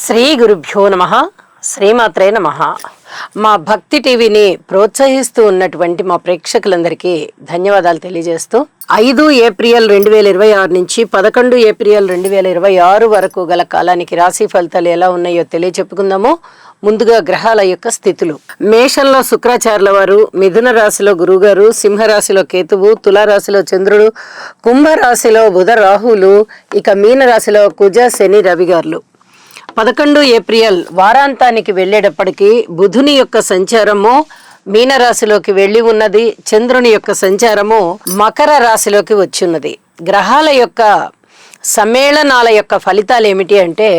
శ్రీ గురుభ్యో నమః. శ్రీమాత్రే నమః. మా భక్తి టీవీని ప్రోత్సహిస్తూ ఉన్నటువంటి మా ప్రేక్షకులందరికీ ధన్యవాదాలు తెలియజేస్తూ 5 ఏప్రిల్ 2026 నుంచి 11 ఏప్రిల్ 2026 వరకు గల కాలానికి రాశి ఫలితాలు ఎలా ఉన్నాయో తెలియచెప్పుకుందాము. ముందుగా గ్రహాల యొక్క స్థితులు. మేషంలో శుక్రాచార్యుల వారు, మిథున రాశిలో గురువుగారు, సింహరాశిలో కేతువు, తులారాశిలో చంద్రుడు, కుంభరాశిలో బుధ రాహులు, ఇక మీన రాశిలో కుజ శని రవి గారులు. 11 ఏప్రిల్ వారాంతానికి వెళ్ళేటప్పటికీ బుధుని యొక్క సంచారము మీనరాశిలోకి వెళ్ళి ఉన్నది. చంద్రుని యొక్క సంచారము మకర రాశిలోకి వచ్చిన్నది. గ్రహాల యొక్క సమ్మేళనాల యొక్క ఫలితాలు ఏమిటి అంటే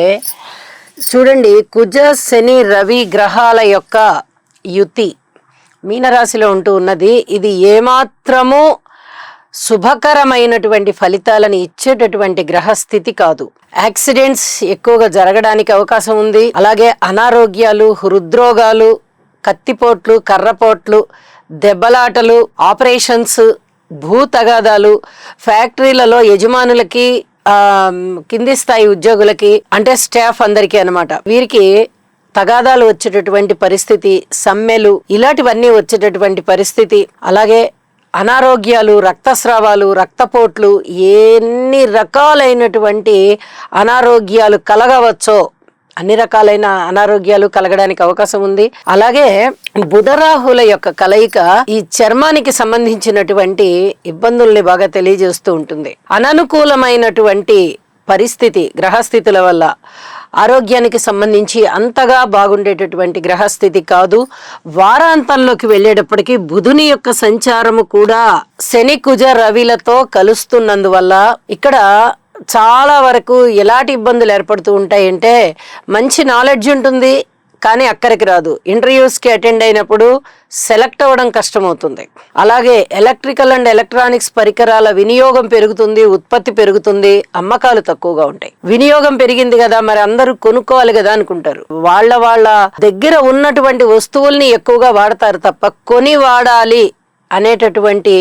చూడండి, కుజ శని రవి గ్రహాల యొక్క యుతి మీనరాశిలో ఉంటూ ఉన్నది. ఇది ఏమాత్రము శుభకరమైనటువంటి ఫలితాలను ఇచ్చేటటువంటి గ్రహస్థితి కాదు. యాక్సిడెంట్స్ ఎక్కువగా జరగడానికి అవకాశం ఉంది. అలాగే అనారోగ్యాలు, హృద్రోగాలు, కత్తిపోట్లు, కర్రపోట్లు, దెబ్బలాటలు, ఆపరేషన్స్, భూ తగాదాలు, ఫ్యాక్టరీలలో యజమానులకి కింది స్థాయి ఉద్యోగులకి అంటే స్టాఫ్ అందరికీ అన్నమాట, వీరికి తగాదాలు వచ్చేటటువంటి పరిస్థితి, సమ్మెలు ఇలాంటివన్నీ వచ్చేటటువంటి పరిస్థితి. అలాగే అనారోగ్యాలు, రక్తస్రావాలు, రక్తపోట్లు, ఎన్ని రకాలైనటువంటి అనారోగ్యాలు కలగవచ్చో అన్ని రకాలైన అనారోగ్యాలు కలగడానికి అవకాశం ఉంది. అలాగే బుధరాహుల యొక్క కలయిక ఈ చర్మానికి సంబంధించినటువంటి ఇబ్బందుల్ని బాగా తెలియజేస్తూ ఉంటుంది. అననుకూలమైనటువంటి పరిస్థితి గ్రహస్థితుల వల్ల ఆరోగ్యానికి సంబంధించి అంతగా బాగుండేటటువంటి గ్రహస్థితి కాదు. వారాంతంలోకి వెళ్ళేటప్పటికీ బుధుని యొక్క సంచారము కూడా శని కుజ రవిలతో కలుస్తున్నందువల్ల ఇక్కడ చాలా వరకు ఎలాంటి ఇబ్బందులు ఏర్పడుతూ ఉంటాయంటే, మంచి నాలెడ్జ్ ఉంటుంది కానీ అక్కడికి రాదు. ఇంటర్వ్యూస్కి అటెండ్ అయినప్పుడు సెలెక్ట్ అవ్వడం కష్టమవుతుంది. అలాగే ఎలక్ట్రికల్ అండ్ ఎలక్ట్రానిక్స్ పరికరాల వినియోగం పెరుగుతుంది, ఉత్పత్తి పెరుగుతుంది, అమ్మకాలు తక్కువగా ఉంటాయి. వినియోగం పెరిగింది కదా, మరి అందరూ కొనుక్కోవాలి కదా అనుకుంటారు. వాళ్ళ దగ్గర ఉన్నటువంటి వస్తువుల్ని ఎక్కువగా వాడతారు తప్ప కొని వాడాలి అనేటటువంటి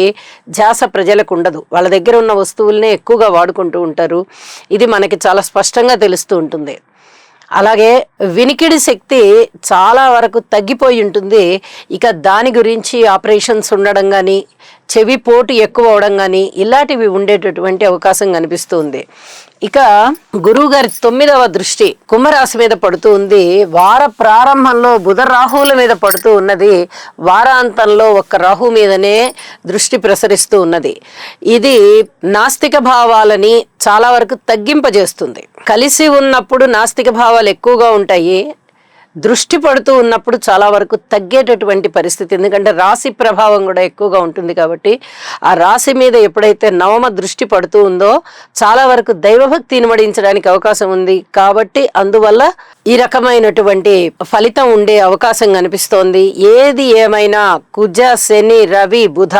ధ్యాస ప్రజలకు ఉండదు. వాళ్ళ దగ్గర ఉన్న వస్తువుల్నే ఎక్కువగా వాడుకుంటూ ఉంటారు. ఇది మనకి చాలా స్పష్టంగా తెలుస్తూ ఉంటుంది. అలాగే వినికిడి శక్తి చాలా వరకు తగ్గిపోయి ఉంటుంది. ఇక దాని గురించి ఆపరేషన్స్ ఉండడం కానీ, చెవి పోటు ఎక్కువ అవడం కానీ ఇలాంటివి ఉండేటటువంటి అవకాశం కనిపిస్తుంది. ఇక గురువు గారి 9వ దృష్టి కుంభరాశి మీద పడుతూ ఉంది. వార ప్రారంభంలో బుధ రాహువుల మీద పడుతూ ఉన్నది. వారాంతంలో ఒక్క రాహు మీదనే దృష్టి ప్రసరిస్తూ ఉన్నది. ఇది నాస్తిక భావాలని చాలా వరకు తగ్గింపజేస్తుంది. కలిసి ఉన్నప్పుడు నాస్తిక భావాలు ఎక్కువగా ఉంటాయి. దృష్టి పడుతూ ఉన్నప్పుడు చాలా వరకు తగ్గేటటువంటి పరిస్థితి. ఎందుకంటే రాశి ప్రభావం కూడా ఎక్కువగా ఉంటుంది కాబట్టి ఆ రాశి మీద ఎప్పుడైతే నవమ దృష్టి పడుతూ ఉందో చాలా వరకు దైవభక్తి ఇనుమడించడానికి అవకాశం ఉంది. కాబట్టి అందువల్ల ఈ రకమైనటువంటి ఫలితం ఉండే అవకాశం కనిపిస్తోంది. ఏది ఏమైనా కుజ శని రవి బుధ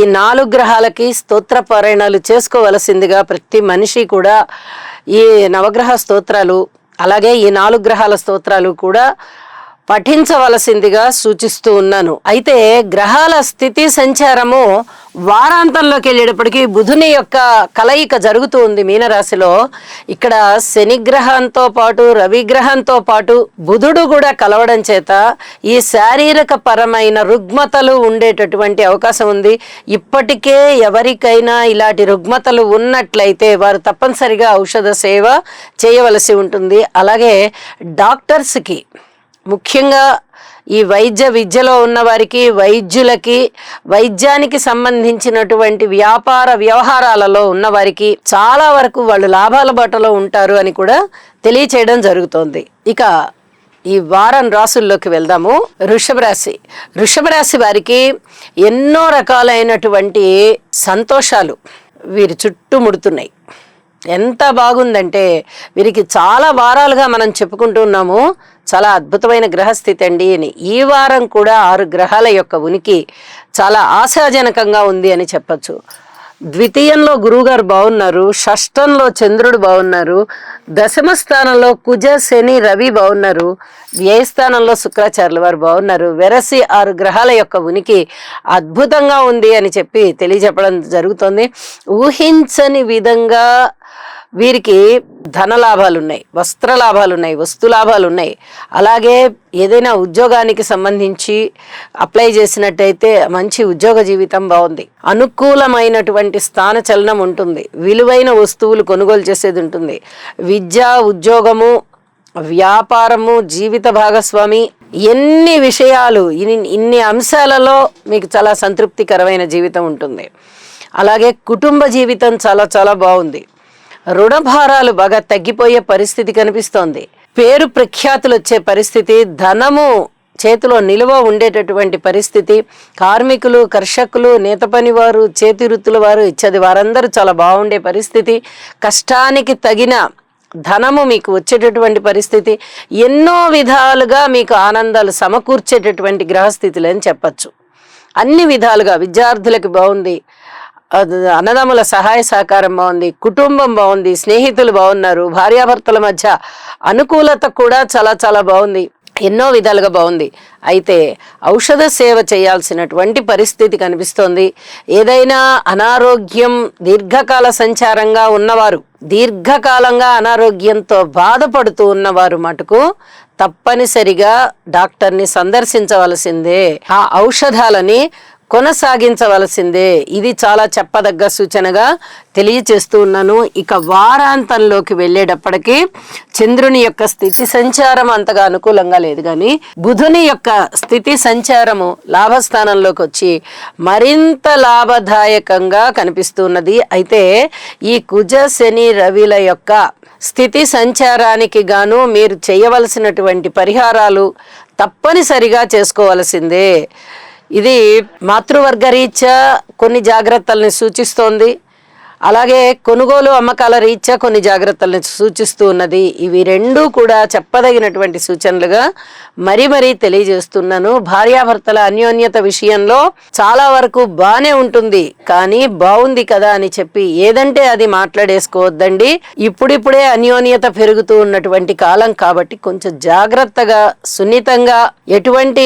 ఈ 4 గ్రహాలకి స్తోత్ర పారాయణాలు చేసుకోవలసిందిగా ప్రతి మనిషి కూడా ఈ నవగ్రహ స్తోత్రాలు అలాగే ఈ 4 గ్రహాల స్తోత్రాలు కూడా పఠించవలసిందిగా సూచిస్తూ ఉన్నాను. అయితే గ్రహాల స్థితి సంచారము వారాంతంలోకి వెళ్ళేటప్పటికీ బుధుని యొక్క కలయిక జరుగుతూ ఉంది మీనరాశిలో. ఇక్కడ శని గ్రహంతో పాటు రవి గ్రహంతో పాటు బుధుడు కూడా కలవడం చేత ఈ శారీరక పరమైన రుగ్మతలు ఉండేటటువంటి అవకాశం ఉంది. ఇప్పటికే ఎవరికైనా ఇలాంటి రుగ్మతలు ఉన్నట్లయితే వారు తప్పనిసరిగా ఔషధ సేవ చేయవలసి ఉంటుంది. అలాగే డాక్టర్స్కి, ముఖ్యంగా ఈ వైద్య విద్యలో ఉన్న వారికి, వైద్యులకి, వైద్యానికి సంబంధించినటువంటి వ్యాపార వ్యవహారాలలో ఉన్నవారికి చాలా వరకు వాళ్ళు లాభాల బాటలో ఉంటారు అని కూడా తెలియచేయడం జరుగుతోంది. ఇక ఈ వారం రాసుల్లోకి వెళ్దాము. వృషభ రాశి వారికి ఎన్నో రకాలైనటువంటి సంతోషాలు వీరి చుట్టుముడుతున్నాయి. ఎంత బాగుందంటే వీరికి చాలా వారాలుగా మనం చెప్పుకుంటూ ఉన్నాము చాలా అద్భుతమైన గ్రహస్థితి అండి అని. ఈ వారం కూడా 6 గ్రహాల యొక్క ఉనికి చాలా ఆశాజనకంగా ఉంది అని చెప్పచ్చు. ద్వితీయంలో గురువుగారు బాగున్నారు, షష్టంలో చంద్రుడు బాగున్నారు, దశమ స్థానంలో కుజ శని రవి బాగున్నారు, వ్యయస్థానంలో శుక్రాచార్యుల వారు బాగున్నారు. వెరసి 6 గ్రహాల యొక్క ఉనికి అద్భుతంగా ఉంది అని చెప్పి తెలియజెప్పడం జరుగుతుంది. ఊహించని విధంగా వీరికి ధన లాభాలు ఉన్నాయి, వస్త్ర లాభాలు ఉన్నాయి, వస్తు లాభాలు ఉన్నాయి. అలాగే ఏదైనా ఉద్యోగానికి సంబంధించి అప్లై చేసినట్టయితే మంచి ఉద్యోగ జీవితం బాగుంది. అనుకూలమైనటువంటి స్థాన చలనం ఉంటుంది. విలువైన వస్తువులు కొనుగోలు చేసేది ఉంటుంది. విద్య, ఉద్యోగము, వ్యాపారము, జీవిత భాగస్వామి, ఎన్ని విషయాలు, ఇన్ని అంశాలలో మీకు చాలా సంతృప్తికరమైన జీవితం ఉంటుంది. అలాగే కుటుంబ జీవితం చాలా చాలా బాగుంది. రుణభారాలు బాగా తగ్గిపోయే పరిస్థితి కనిపిస్తోంది. పేరు ప్రఖ్యాతులు వచ్చే పరిస్థితి, ధనము చేతిలో నిలువ ఉండేటటువంటి పరిస్థితి. కార్మికులు, కర్షకులు, నేత పనివారు, చేతి వృత్తుల వారు ఇచ్చేది వారందరూ చాలా బాగుండే పరిస్థితి. కష్టానికి తగిన ధనము మీకు వచ్చేటటువంటి పరిస్థితి. ఎన్నో విధాలుగా మీకు ఆనందాలు సమకూర్చేటటువంటి గ్రహస్థితులు అని చెప్పచ్చు. అన్ని విధాలుగా విద్యార్థులకి బాగుంది, అన్నదమ్ముల సహాయ సహకారం బాగుంది, కుటుంబం బాగుంది, స్నేహితులు బాగున్నారు, భార్యాభర్తల మధ్య అనుకూలత కూడా చాలా చాలా బాగుంది, ఎన్నో విధాలుగా బాగుంది. అయితే ఔషధ సేవ చేయాల్సినటువంటి పరిస్థితి కనిపిస్తోంది. ఏదైనా అనారోగ్యం దీర్ఘకాల సంచారంగా ఉన్నవారు, దీర్ఘకాలంగా అనారోగ్యంతో బాధపడుతూ ఉన్నవారు మటుకు తప్పనిసరిగా డాక్టర్ని సందర్శించవలసిందే, ఆ ఔషధాలని కొనసాగించవలసిందే. ఇది చాలా చెప్పదగ్గ సూచనగా తెలియచేస్తూ ఉన్నాను. ఇక వారాంతంలోకి వెళ్ళేటప్పటికీ చంద్రుని యొక్క స్థితి సంచారం అంతగా అనుకూలంగా లేదు, కానీ బుధుని యొక్క స్థితి సంచారము లాభస్థానంలోకి వచ్చి మరింత లాభదాయకంగా కనిపిస్తున్నది. అయితే ఈ కుజ, శని, రవిల యొక్క స్థితి సంచారానికి గాను మీరు చేయవలసినటువంటి పరిహారాలు తప్పనిసరిగా చేసుకోవలసిందే. ఇది మాతృవర్గ రీత్యా కొన్ని జాగ్రత్తల్ని సూచిస్తోంది. అలాగే కొనుగోలు అమ్మకాల రీత్యా కొన్ని జాగ్రత్తల్ని సూచిస్తూ ఉన్నది. ఇవి రెండూ కూడా చెప్పదగినటువంటి సూచనలుగా మరీ తెలియజేస్తున్నాను. భార్యాభర్తల అన్యోన్యత విషయంలో చాలా వరకు బానే ఉంటుంది, కానీ బాగుంది కదా అని చెప్పి ఏదంటే అది మాట్లాడేసుకోవద్దండి. ఇప్పుడిప్పుడే అన్యోన్యత పెరుగుతూ ఉన్నటువంటి కాలం కాబట్టి కొంచెం జాగ్రత్తగా, సున్నితంగా, ఎటువంటి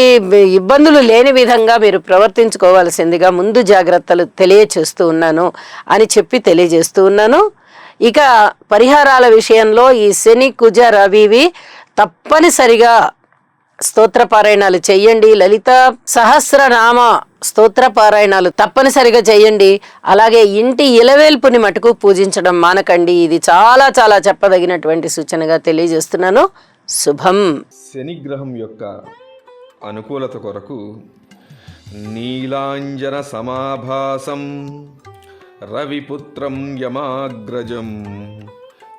ఇబ్బందులు లేని విధంగా మీరు ప్రవర్తించుకోవాల్సిందిగా ముందు జాగ్రత్తలు తెలియచేస్తూ ఉన్నాను అని చెప్పి తెలియజేస్తూ ఉన్నాను. ఇక పరిహారాల విషయంలో ఈ శని, కుజ, రవివి తప్పనిసరిగా స్తోత్ర పారాయణాలు చెయ్యండి. లలిత సహస్రనామ స్తోత్ర పారాయణాలు తప్పనిసరిగా చెయ్యండి. అలాగే ఇంటి ఇలవేల్పుని మటుకు పూజించడం మానకండి. ఇది చాలా చాలా చెప్పదగినటువంటి సూచనగా తెలియజేస్తున్నాను. శుభం. శని గ్రహం యొక్క అనుకూలత కొరకు నీలాంజన సమాభాసం రవిపుత్రం యమాగ్రజం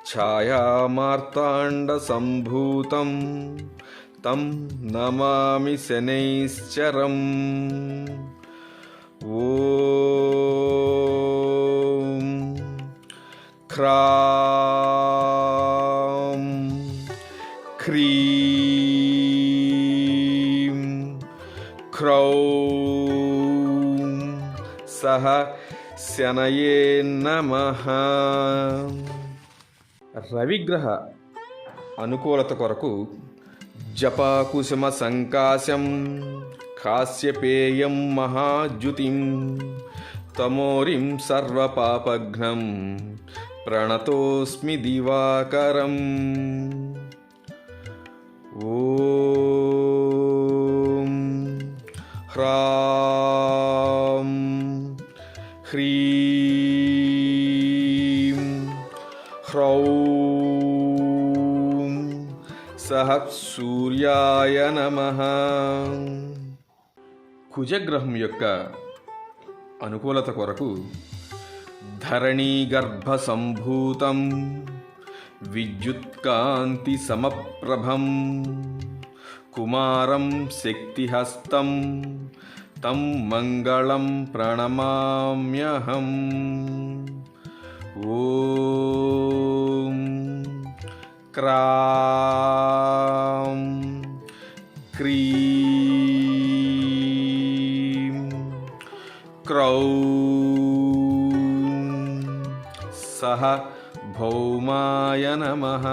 ఛాయామార్తాండ సంభూతం తం నమామి శనైశ్చరం. ఓం క్రాం క్రీం క్రౌం సహ శనయే నమః. రవిగ్రహ అనుకూలత కొరకు జపాకుసుమ సంకాశం కాశ్యపేయం మహాద్యుతిం తమోరిం సర్వపాపఘ్నం ప్రణతోస్మి దివాకరం. ఓం హ్రాం హ్రీం హ్రౌం సహ సూర్యాయ నమః. కుజగ్రహం యొక్క అనుకూలత కొరకు ధరణీ గర్భ సంభూతం విద్యుత్కాంతి సమప్రభం కుమారం శక్తిహస్తం తం మంగళం ప్రణమామ్యహం. ఓం క్రాం క్రీం క్రౌం సహ భౌమాయ నమః.